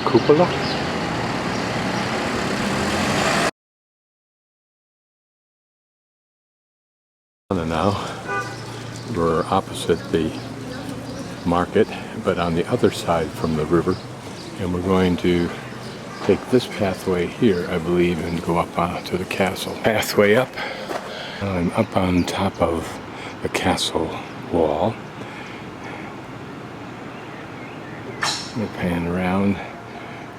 Cupola. Now we're opposite the market, but on the other side from the river, and we're going to take this pathway here, I believe, and go up onto the castle. Pathway up. I'm up on top of the castle wall. We'll pan around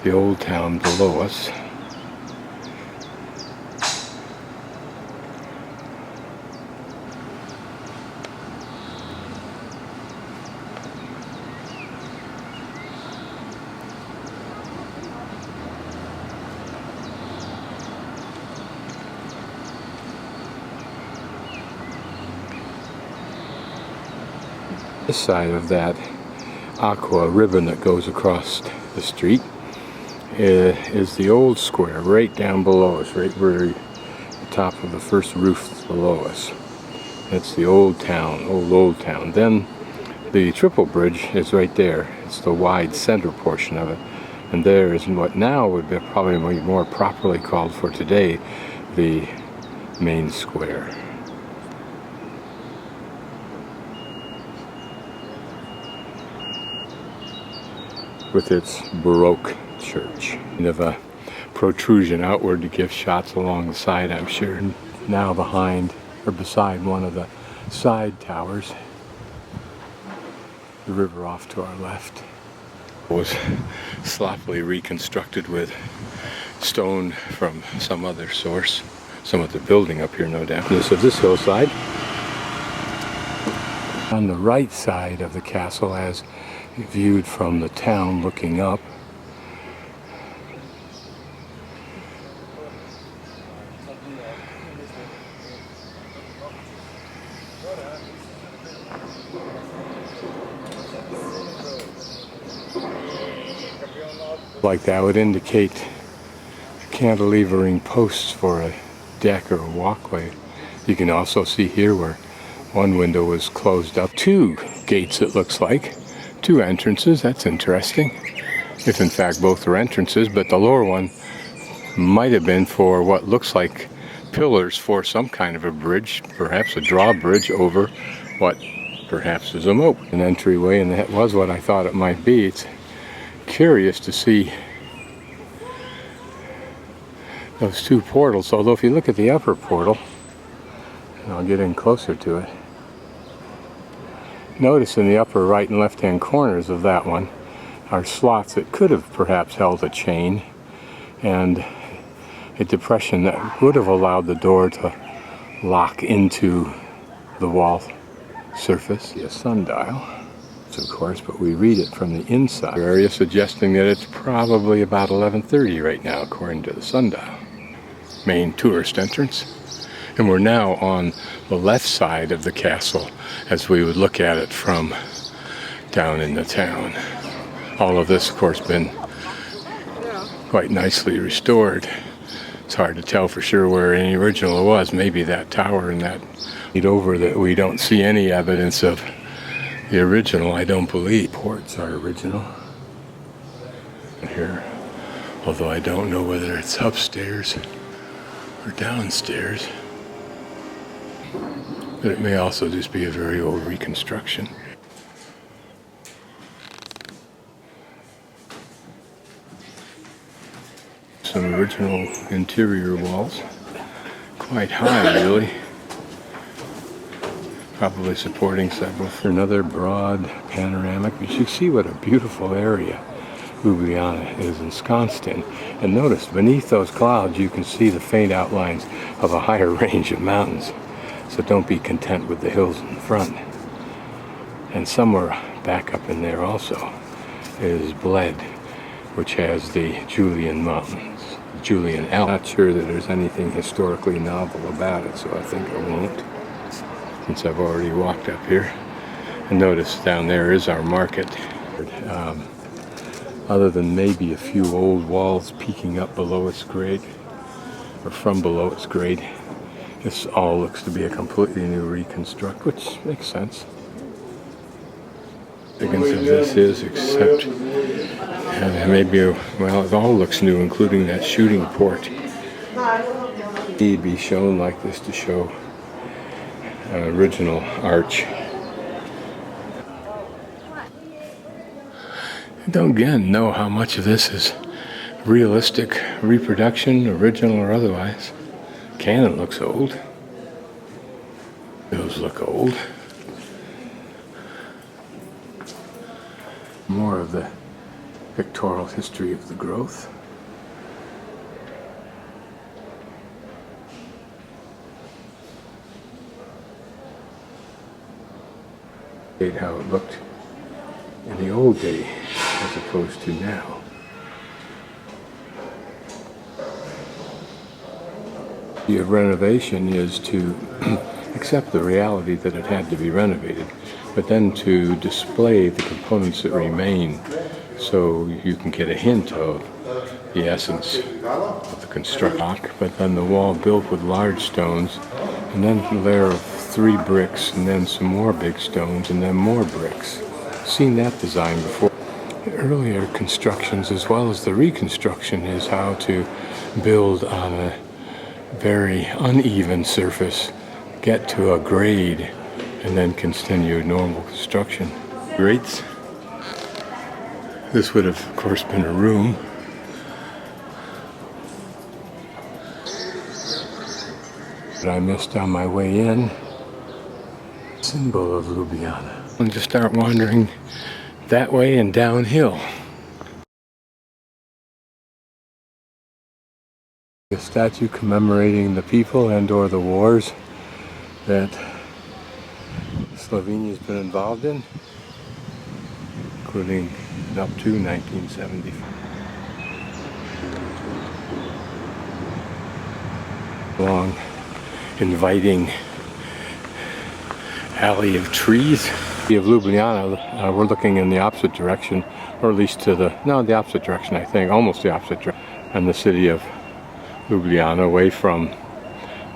the old town below us. This side of that aqua ribbon that goes across the street is the old square right down below us, right where the top of the first roof below us. That's the old town, old town. Then the triple bridge is right there. It's the wide center portion of it. And there is what now would be probably more properly called for today the main square. With its Baroque church. Kind of a protrusion outward to give shots along the side, I'm sure. Now behind, or beside one of the side towers, the river off to our left was sloppily reconstructed with stone from some other source. Some of the building up here, no doubt. This is this hillside. On the right side of the castle, as viewed from the town looking up, like that would indicate cantilevering posts for a deck or a walkway. You can also see here where one window was closed up. Two gates, it looks like. Two entrances. That's interesting. If in fact both are entrances, but the lower one might have been for what looks like pillars for some kind of a bridge, perhaps a drawbridge over what perhaps is a moat. An entryway, and that was what I thought it might be. It's curious to see those two portals, although if you look at the upper portal, and I'll get in closer to it, notice in the upper right and left hand corners of that one are slots that could have perhaps held a chain and a depression that would have allowed the door to lock into the wall surface. A sundial, of course, but we read it from the inside area, suggesting that it's probably about 11:30 right now according to the sundial. Main tourist entrance. And we're now on the left side of the castle as we would look at it from down in the town. All of this, of course, been quite nicely restored. It's hard to tell for sure where any original was. Maybe that tower and that over that we don't see any evidence of the original, I don't believe. Ports are original. Here, although I don't know whether it's upstairs or downstairs. But it may also just be a very old reconstruction. Some original interior walls. Quite high, really. Probably supporting several. Another broad panoramic. You should see what a beautiful area Ljubljana is ensconced in. And notice, beneath those clouds, you can see the faint outlines of a higher range of mountains. So don't be content with the hills in the front. And somewhere back up in there also is Bled, which has the Julian Mountains, Julian Alps. Not sure that there's anything historically novel about it, so I think I won't, since I've already walked up here. And notice down there is our market. Other than maybe a few old walls peeking up below its grade, or from below its grade, this all looks to be a completely new reconstruct, which makes sense. significance of this is, except maybe, well, it all looks new, including that shooting port. It'd be shown like this to show an original arch. I don't again know how much of this is realistic reproduction, original or otherwise. Cannon looks old. Those look old. More of the pictorial history of the growth. How it looked in the old day as opposed to now. The idea of renovation is to accept the reality that it had to be renovated, but then to display the components that remain so you can get a hint of the essence of the construction. But then the wall built with large stones, and then a layer of 3 bricks, and then some more big stones, and then more bricks. Seen that design before. The earlier constructions, as well as the reconstruction, is how to build on a very uneven surface, get to a grade, and then continue normal construction. Grates. This would have, of course, been a room. That I missed on my way in. Symbol of Ljubljana. And just start wandering that way and downhill. A statue commemorating the people and/or the wars that Slovenia's been involved in, including up to 1975. Long, inviting alley of trees. Of Ljubljana, we're looking in the opposite direction, or at least to the opposite direction, I think, almost the opposite direction, and the city of Ljubljana, away from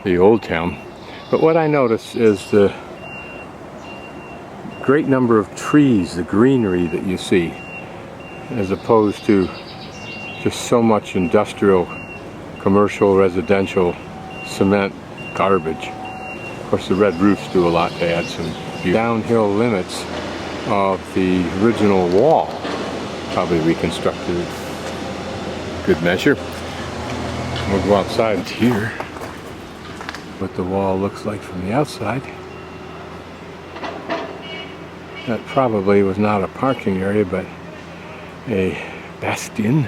the old town. But what I notice is the great number of trees, the greenery that you see, as opposed to just so much industrial, commercial, residential, cement garbage. Of course, the red roofs do a lot to add some downhill limits of the original wall, probably reconstructed good measure. We'll go outside here, what the wall looks like from the outside. That probably was not a parking area, but a bastion.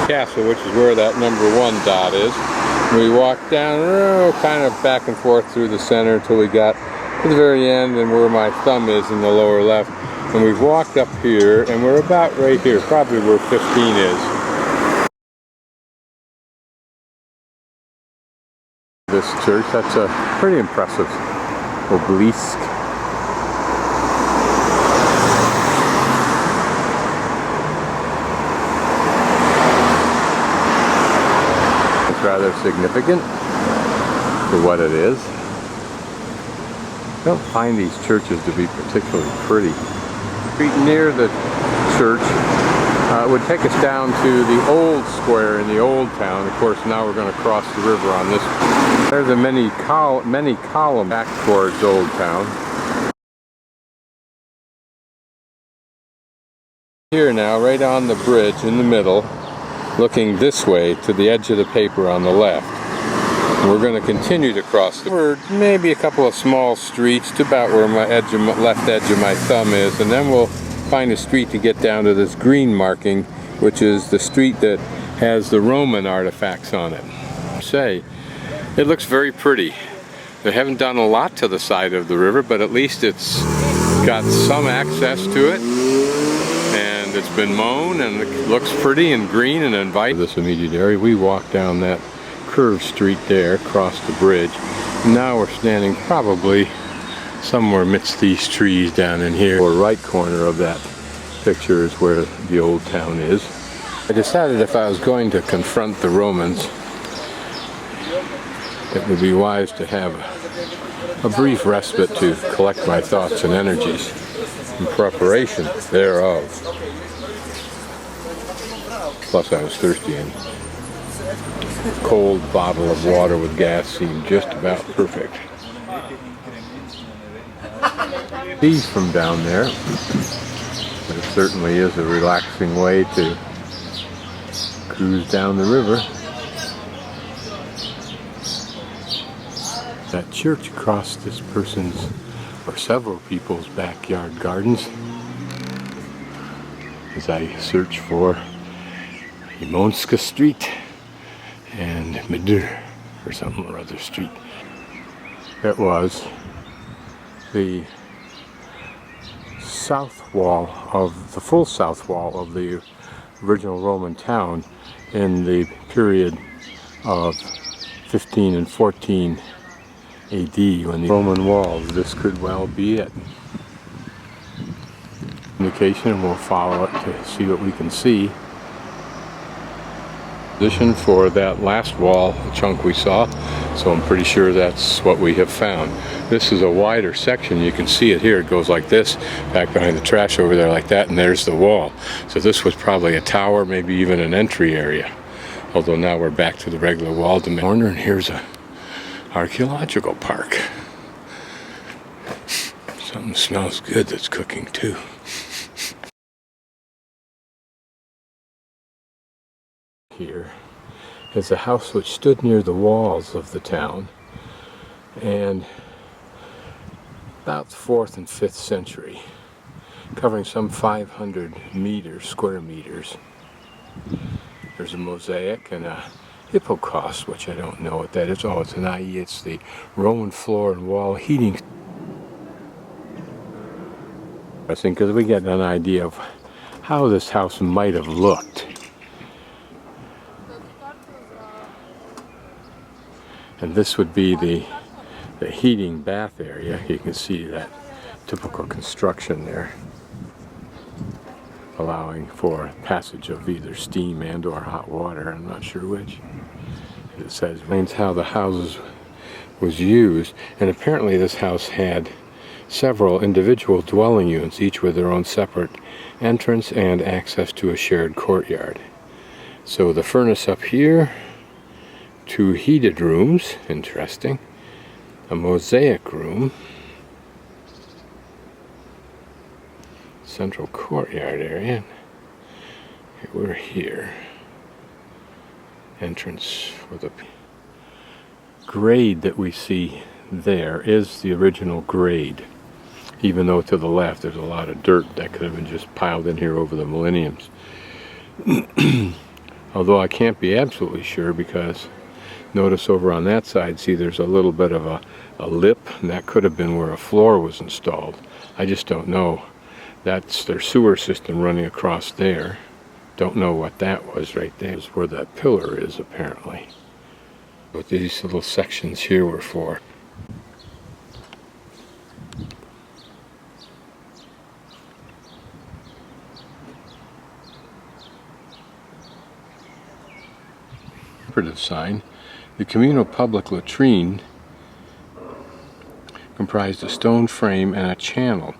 Castle, which is where that #1 dot is. We walked down, kind of back and forth through the center until we got to the very end and where my thumb is in the lower left. And we've walked up here, and we're about right here, probably where 15 is. This church, that's a pretty impressive obelisk. Rather significant for what it is. I don't find these churches to be particularly pretty. Near the church would take us down to the old square in the old town. Of course, now we're going to cross the river on this. There's a many column back towards Old Town. Here now, right on the bridge in the middle, looking this way to the edge of the paper on the left. We're going to continue to cross the river, maybe a couple of small streets to about where my left edge of my thumb is, and then we'll find a street to get down to this green marking, which is the street that has the Roman artifacts on it. It looks very pretty. They haven't done a lot to the side of the river, but at least it's got some access to it, and It's been mown and it looks pretty and green and inviting. This immediate area, we walked down that curved street there, crossed the bridge. And now we're standing probably somewhere amidst these trees down in here. The right corner of that picture is where the old town is. I decided if I was going to confront the Romans, it would be wise to have a brief respite to collect my thoughts and energies in preparation thereof. Plus I was thirsty, and a cold bottle of water with gas seemed just about perfect. See from down there, but it certainly is a relaxing way to cruise down the river. That church across this person's or several people's backyard gardens as I search for Imonska Street and Medur or something or other street. It was the south wall of the full south wall of the original Roman town in the period of 15 and 14 AD when the Roman walls. This could well be it. Indication, and we'll follow it to see what we can see. Position for that last wall chunk we saw, so I'm pretty sure that's what we have found. This is a wider section. You can see it here. It goes like this, back behind the trash over there like that, and there's the wall. So this was probably a tower, maybe even an entry area. Although now we're back to the regular wall to the corner, and here's a archaeological park. Something smells good that's cooking too. Here is a house which stood near the walls of the town, and about the 4th and 5th century, covering some 500 square meters. There's a mosaic and a Hippocos, which I don't know what that is. Oh, it's an IE. It's the Roman floor and wall heating. I think because we get an idea of how this house might have looked. And this would be the heating bath area. You can see that typical construction there, allowing for passage of either steam and or hot water. I'm not sure which. It says how the houses was used, and apparently this house had several individual dwelling units, each with their own separate entrance and access to a shared courtyard. So the furnace up here, 2 heated rooms, interesting, a mosaic room, central courtyard area. We're here. Entrance with a grade that we see there is the original grade, even though to the left there's a lot of dirt that could have been just piled in here over the millenniums. Although I can't be absolutely sure, because notice over on that side, see there's a little bit of a lip, and that could have been where a floor was installed. I just don't know. That's their sewer system running across there. Don't know what that was right there. Is where that pillar is, apparently. What these little sections here were for. Operative sign. The communal public latrine comprised a stone frame and a channel.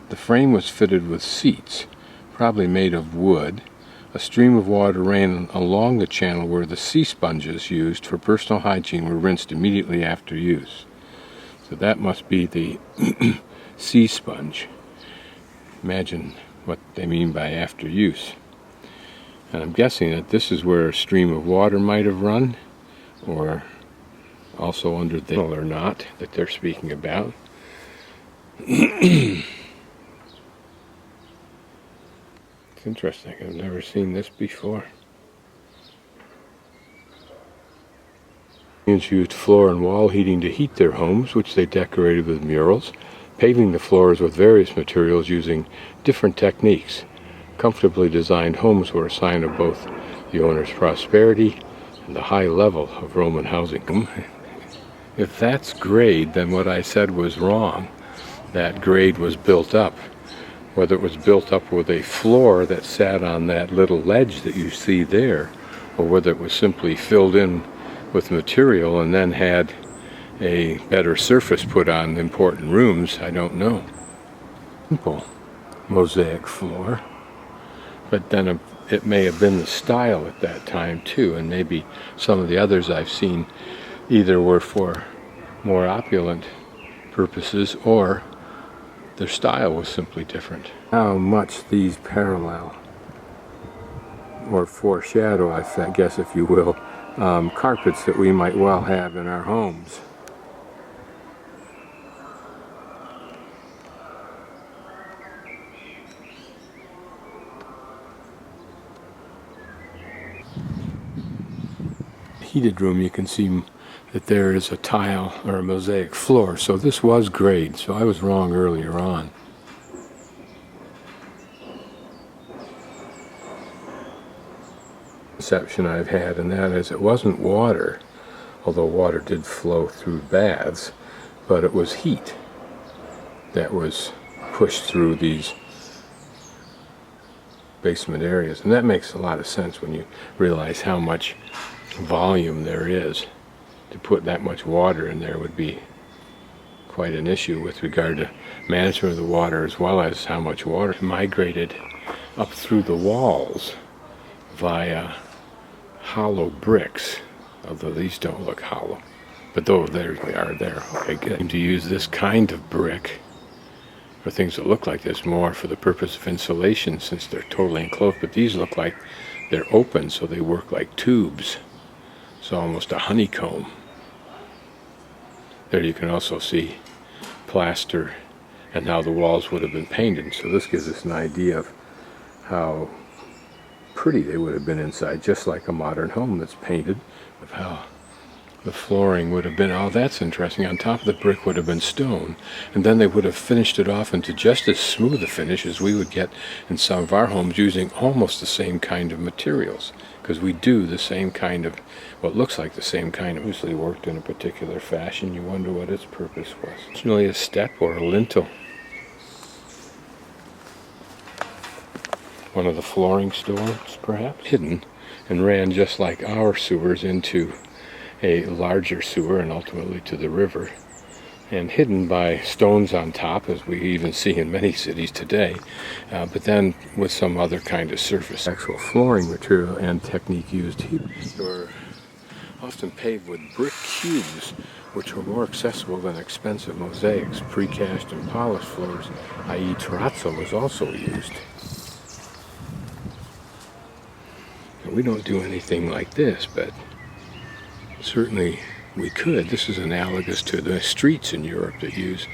The frame was fitted with seats, probably made of wood. A stream of water ran along the channel where the sea sponges used for personal hygiene were rinsed immediately after use. So that must be the sea sponge. Imagine what they mean by after use. And I'm guessing that this is where a stream of water might have run, or also under the or not that they're speaking about. It's interesting. I've never seen this before. Indians used floor and wall heating to heat their homes, which they decorated with murals, paving the floors with various materials using different techniques. Comfortably designed homes were a sign of both the owner's prosperity and the high level of Roman housing. If that's grade, then what I said was wrong. That grade was built up. Whether it was built up with a floor that sat on that little ledge that you see there, or whether it was simply filled in with material and then had a better surface put on important rooms, I don't know. Simple mosaic floor, but then it may have been the style at that time too, and maybe some of the others I've seen either were for more opulent purposes or their style was simply different. How much these parallel or foreshadow, I guess if you will, carpets that we might well have in our homes. Heated room, you can see that there is a tile or a mosaic floor, so this was grade, so I was wrong earlier on. Perception I've had, and that is it wasn't water, although water did flow through baths, but it was heat that was pushed through these basement areas, and that makes a lot of sense when you realize how much volume there is. To put that much water in there would be quite an issue with regard to management of the water, as well as how much water migrated up through the walls via hollow bricks, although these don't look hollow, but though there they are there. Okay, good. To use this kind of brick for things that look like this more for the purpose of insulation, since they're totally enclosed, but these look like they're open, so they work like tubes. It's almost a honeycomb. There you can also see plaster and how the walls would have been painted. So this gives us an idea of how pretty they would have been inside, just like a modern home that's painted, of how the flooring would have been. Oh, that's interesting. On top of the brick would have been stone, and then they would have finished it off into just as smooth a finish as we would get in some of our homes, using almost the same kind of materials, because we do the same kind of, what looks like the same kind of, usually worked in a particular fashion. You wonder what its purpose was. It's really a step or a lintel. One of the flooring stores, perhaps, hidden, and ran just like our sewers into a larger sewer and ultimately to the river, and hidden by stones on top, as we even see in many cities today, but then with some other kind of surface. Actual flooring material and technique used here were often paved with brick cubes, which were more accessible than expensive mosaics. Precast and polished floors, i.e. terrazzo, was also used. We don't do anything like this, but certainly we could. This is analogous to the streets in Europe that use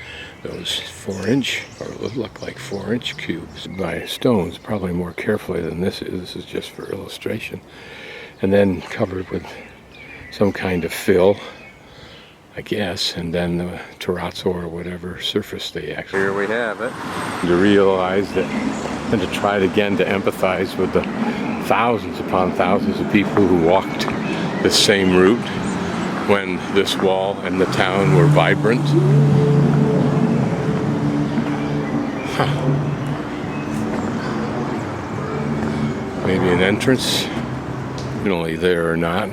those 4-inch, or look like 4-inch cubes by stones, probably more carefully than this is. This is just for illustration. And then covered with some kind of fill, I guess, and then the terrazzo or whatever surface they actually. Here we have it. To realize that, and to try it again, to empathize with the thousands upon thousands of people who walked the same route when this wall and the town were vibrant. Maybe an entrance, originally there or not.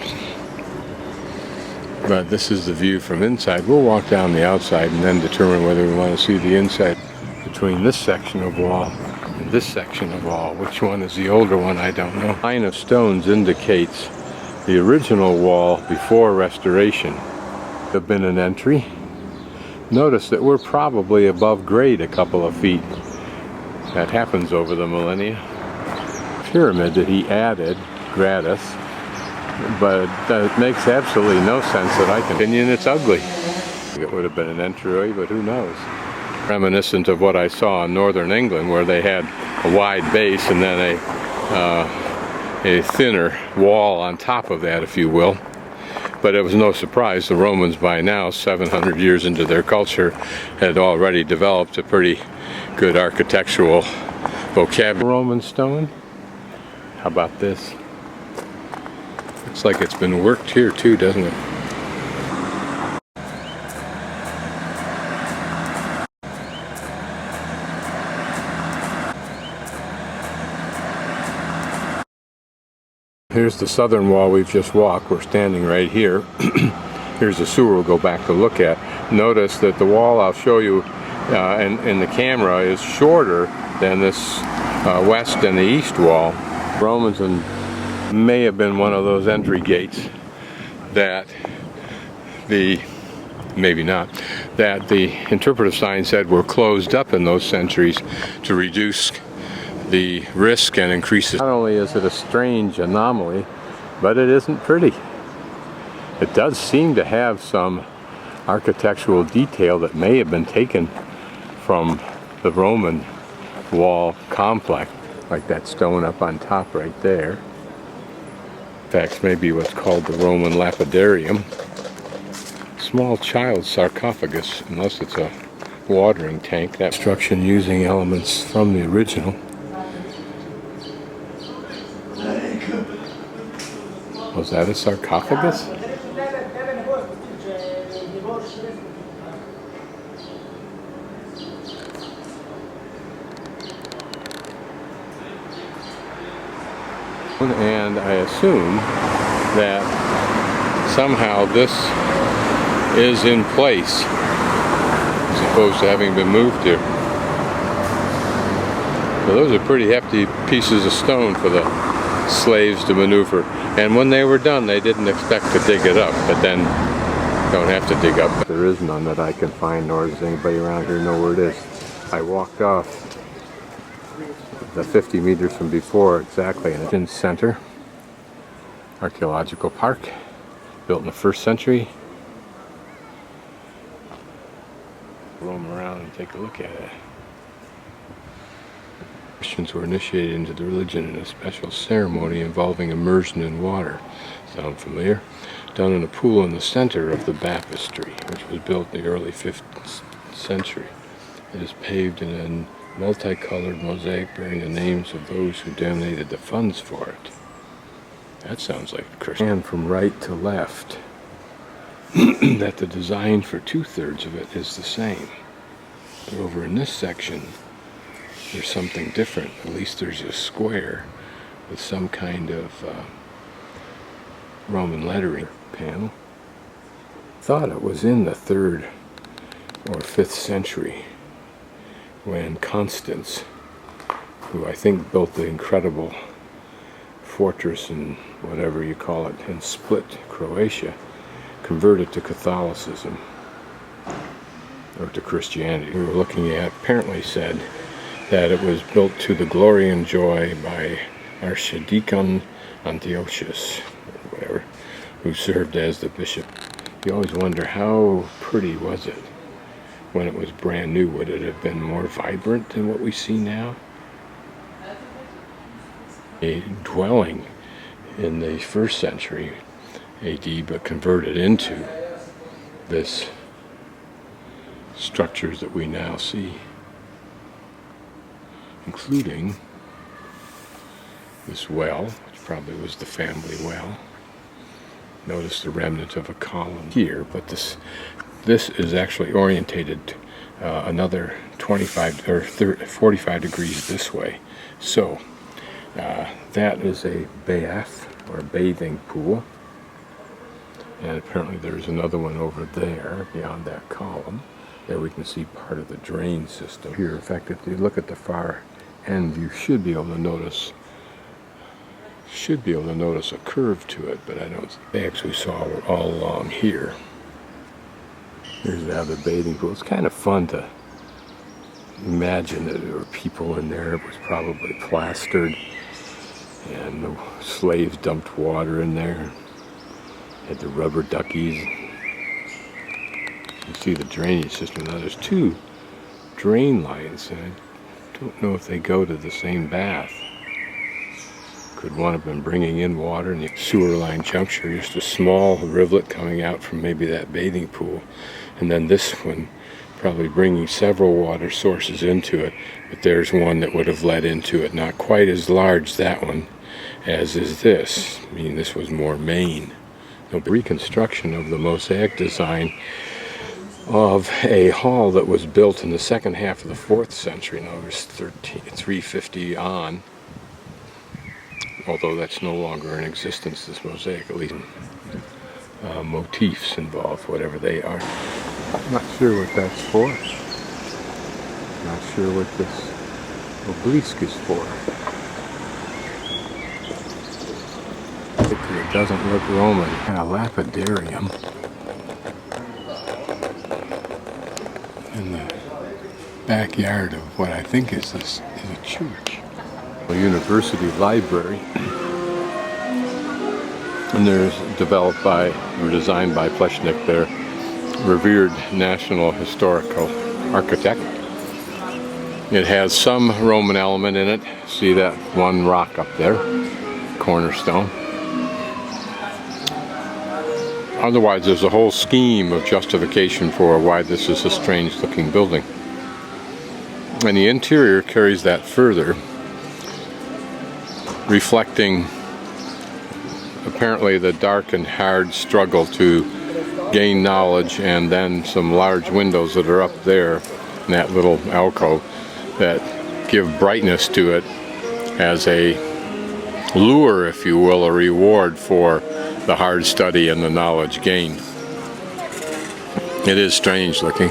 But this is the view from inside. We'll walk down the outside and then determine whether we want to see the inside. Between this section of wall and this section of wall, which one is the older one, I don't know. The line of stones indicates the original wall before restoration. There have been an entry. Notice that we're probably above grade a couple of feet. That happens over the millennia. Pyramid that he added gratis, but it makes absolutely no sense that I can opinion it's ugly. It would have been an entryway, but who knows. Reminiscent of what I saw in northern England, where they had a wide base and then a thinner wall on top of that, if you will. But it was no surprise the Romans, by now 700 years into their culture, had already developed a pretty good architectural vocabulary. Roman stone. How about this? Looks like it's been worked here too, doesn't it? Here's the southern wall we've just walked. We're standing right here. Here's the sewer we'll go back to look at. Notice that the wall I'll show you in the camera is shorter than this west and the east wall. Romans may have been one of those entry gates that maybe not, that the interpretive sign said were closed up in those centuries to reduce the risk and increase it. Not only is it a strange anomaly, but it isn't pretty. It does seem to have some architectural detail that may have been taken from the Roman wall complex, like that stone up on top right there. In fact, maybe what's called the Roman lapidarium. Small child sarcophagus, unless it's a watering tank. That construction using elements from the original. Was that a sarcophagus? And I assume that somehow this is in place as opposed to having been moved here. So those are pretty hefty pieces of stone for the slaves to maneuver. And when they were done, they didn't expect to dig it up, but then don't have to dig up. There is none that I can find, nor does anybody around here know where it is. I walked off the 50 meters from before exactly, and it's in center. Archaeological park, built in the 1st century. Roam around and take a look at it. Christians were initiated into the religion in a special ceremony involving immersion in water. Sound familiar? Done in a pool in the center of the baptistry, which was built in the early 5th century. It is paved in a multicolored mosaic bearing the names of those who donated the funds for it. That sounds like Christian. And from right to left, that the design for 2/3 of it is the same. But over in this section, there's something different. At least there's a square with some kind of Roman lettering panel. Thought it was in the 3rd or 5th century when Constance, who I think built the incredible fortress and whatever you call it in Split, Croatia, converted to Catholicism or to Christianity. We were looking at apparently said that it was built to the glory and joy by Archdeacon Antiochus, or whatever, who served as the bishop. You always wonder, how pretty was it when it was brand new? Would it have been more vibrant than what we see now? A dwelling in the 1st century AD, but converted into this structures that we now see, including this well, which probably was the family well. Notice the remnant of a column here, but this is actually orientated another 25 or 45 degrees this way. So that is a bath or a bathing pool, and apparently there's another one over there beyond that column. There we can see part of the drain system here. In fact, if you look at the far end, you should be able to notice a curve to it, but I don't. They actually saw all along here. Here's the other bathing pool. It's kind of fun to imagine that there were people in there. It was probably plastered, and the slaves dumped water in there. Had the rubber duckies. You see the drainage system. Now there's 2 drain lines, and I don't know if they go to the same bath. Could one have been bringing in water in the sewer line juncture, just a small rivulet coming out from maybe that bathing pool, and then this one probably bringing several water sources into it, but there's one that would have led into it. Not quite as large, that one, as is this. I mean, this was more main. The reconstruction of the mosaic design of a hall that was built in the second half of the 4th century. Now it was 350 on, although that's no longer in existence, this mosaic, at least motifs involved, whatever they are. I'm not sure what that's for. Not sure what this obelisk is for. It doesn't look Roman. And a lapidarium in the backyard of what I think is a church. A university library. And there's developed by, or designed by Pleshnik, their revered national historical architect. It has some Roman element in it. See that one rock up there, cornerstone. Otherwise, there's a whole scheme of justification for why this is a strange looking building. And the interior carries that further, reflecting apparently the dark and hard struggle to gain knowledge, and then some large windows that are up there in that little alcove that give brightness to it as a lure, if you will, a reward for the hard study and the knowledge gained. It is strange looking.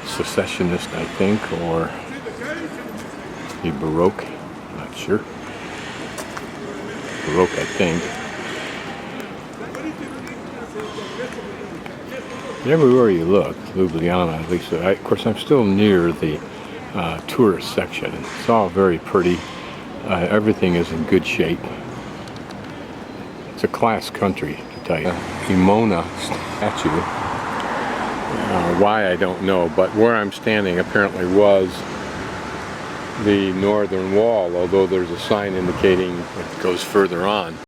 Secessionist, I think, or the Baroque, not sure. Baroque, I think. Everywhere you look, Ljubljana, at least, of course I'm still near the tourist section. It's all very pretty. Everything is in good shape. It's a class country, to tell you. Emonan statue. Why, I don't know, but where I'm standing apparently was the northern wall, although there's a sign indicating it goes further on.